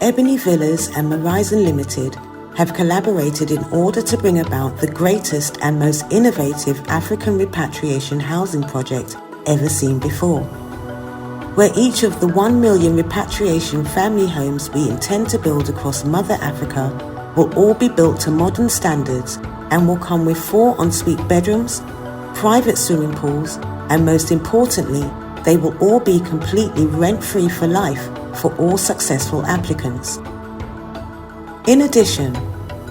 Ebony Villas and Morizon Limited have collaborated in order to bring about the greatest and most innovative African Repatriation Housing Project ever seen before, where each of the 1 million repatriation family homes we intend to build across Mother Africa will all be built to modern standards and will come with 4 ensuite bedrooms, private swimming pools, and most importantly, they will all be completely rent-free for life for all successful applicants. In addition,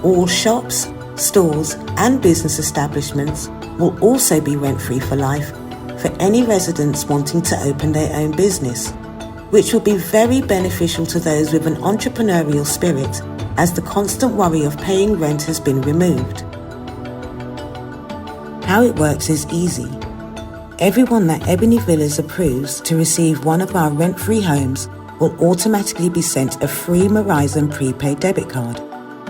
all shops, stores, and business establishments will also be rent-free for life for any residents wanting to open their own business, which will be very beneficial to those with an entrepreneurial spirit, as the constant worry of paying rent has been removed. How it works is easy. Everyone that Ebony Villas approves to receive one of our rent-free homes will automatically be sent a free Morizon prepaid debit card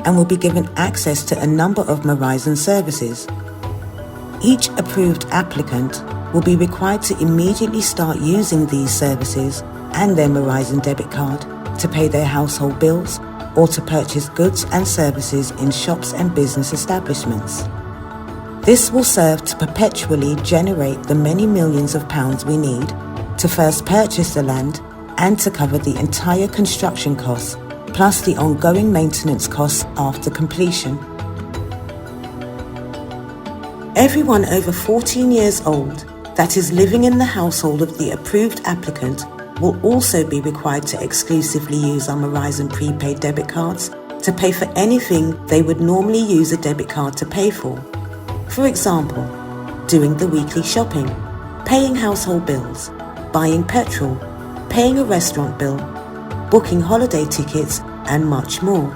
and will be given access to a number of Morizon services. Each approved applicant will be required to immediately start using these services and their Morizon debit card to pay their household bills or to purchase goods and services in shops and business establishments. This will serve to perpetually generate the many millions of pounds we need to first purchase the land and to cover the entire construction costs, plus the ongoing maintenance costs after completion. Everyone over 14 years old that is living in the household of the approved applicant will also be required to exclusively use our Morizon prepaid debit cards to pay for anything they would normally use a debit card to pay for. For example, doing the weekly shopping, paying household bills, buying petrol, paying a restaurant bill, booking holiday tickets, and much more.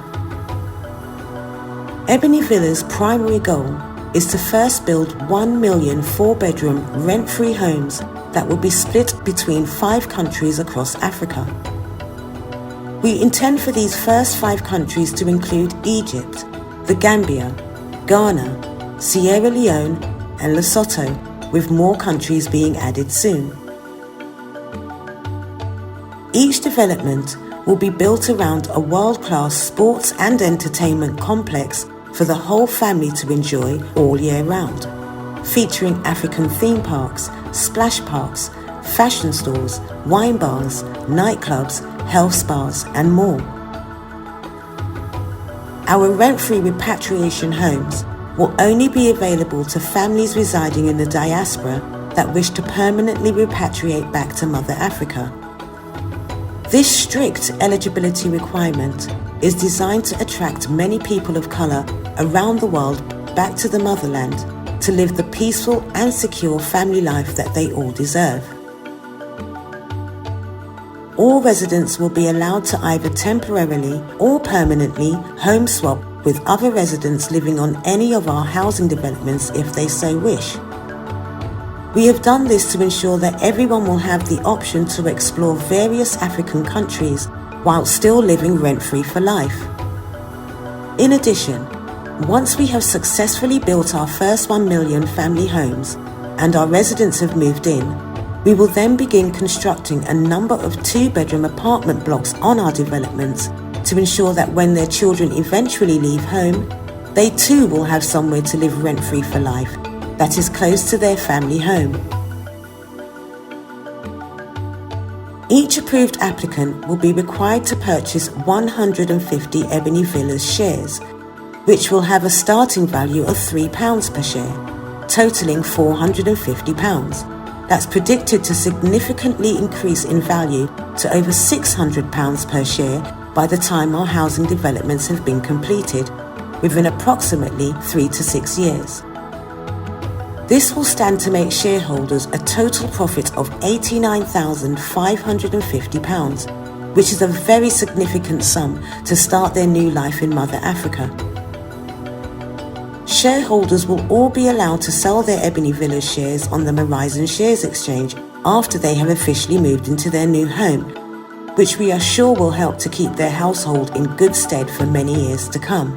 Ebony Villas' primary goal is to first build 1 million 4-bedroom rent-free homes that will be split between 5 countries across Africa. We intend for these first 5 countries to include Egypt, the Gambia, Ghana, Sierra Leone, and Lesotho, with more countries being added soon. Each development will be built around a world-class sports and entertainment complex for the whole family to enjoy all year round, featuring African theme parks, splash parks, fashion stores, wine bars, nightclubs, health spas, and more. Our rent-free repatriation homes will only be available to families residing in the diaspora that wish to permanently repatriate back to Mother Africa. This strict eligibility requirement is designed to attract many people of colour around the world back to the motherland to live the peaceful and secure family life that they all deserve. All residents will be allowed to either temporarily or permanently home swap with other residents living on any of our housing developments if they so wish. We have done this to ensure that everyone will have the option to explore various African countries while still living rent-free for life. In addition, once we have successfully built our first 1 million family homes and our residents have moved in, we will then begin constructing a number of 2-bedroom apartment blocks on our developments to ensure that when their children eventually leave home, they too will have somewhere to live rent-free for life that is close to their family home. Each approved applicant will be required to purchase 150 Ebony Villas shares, which will have a starting value of £3 per share, totaling £450. That's predicted to significantly increase in value to over £600 per share by the time our housing developments have been completed, within approximately 3 to 6 years. This will stand to make shareholders a total profit of £89,550, which is a very significant sum to start their new life in Mother Africa. Shareholders will all be allowed to sell their Ebony Villas shares on the Morizon Shares Exchange after they have officially moved into their new home, which we are sure will help to keep their household in good stead for many years to come.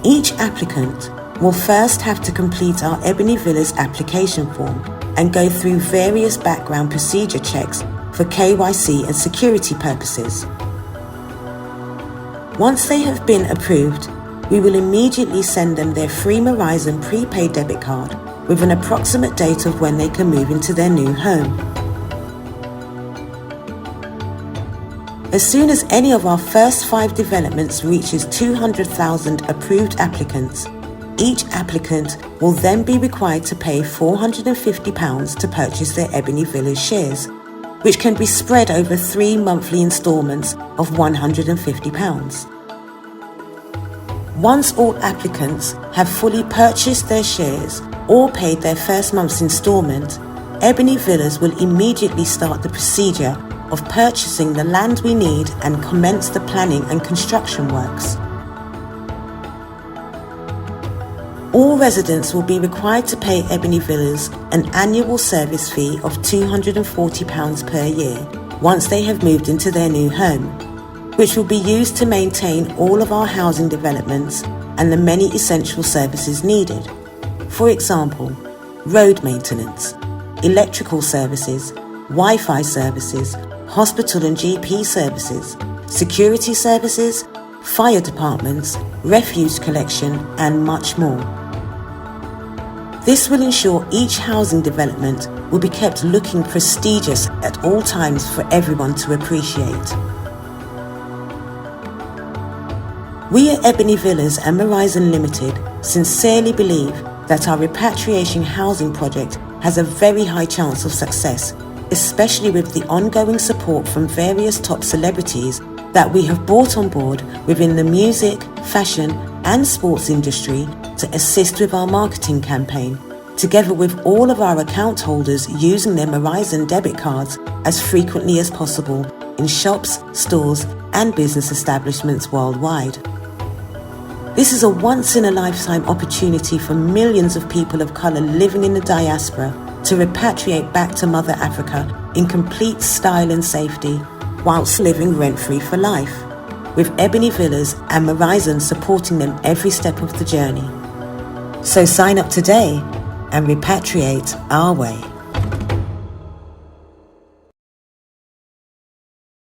Each applicant will first have to complete our Ebony Villas application form and go through various background procedure checks for KYC and security purposes. Once they have been approved, we will immediately send them their free Morizon prepaid debit card with an approximate date of when they can move into their new home. As soon as any of our first 5 developments reaches 200,000 approved applicants, each applicant will then be required to pay £450 to purchase their Ebony Villas shares, which can be spread over 3 monthly instalments of £150. Once all applicants have fully purchased their shares or paid their first month's instalment, Ebony Villas will immediately start the procedure of purchasing the land we need and commence the planning and construction works. All residents will be required to pay Ebony Villas an annual service fee of £240 per year once they have moved into their new home, which will be used to maintain all of our housing developments and the many essential services needed. For example, road maintenance, electrical services, Wi-Fi services, hospital and GP services, security services, fire departments, refuse collection, and much more. This will ensure each housing development will be kept looking prestigious at all times for everyone to appreciate. We at Ebony Villas and Morizon Limited sincerely believe that our repatriation housing project has a very high chance of success, especially with the ongoing support from various top celebrities that we have brought on board within the music, fashion and sports industry to assist with our marketing campaign, together with all of our account holders using their Morizon debit cards as frequently as possible in shops, stores and business establishments worldwide. This is a once-in-a-lifetime opportunity for millions of people of colour living in the diaspora to repatriate back to Mother Africa in complete style and safety, whilst living rent-free for life, with Ebony Villas and Morizon supporting them every step of the journey. So sign up today and repatriate our way.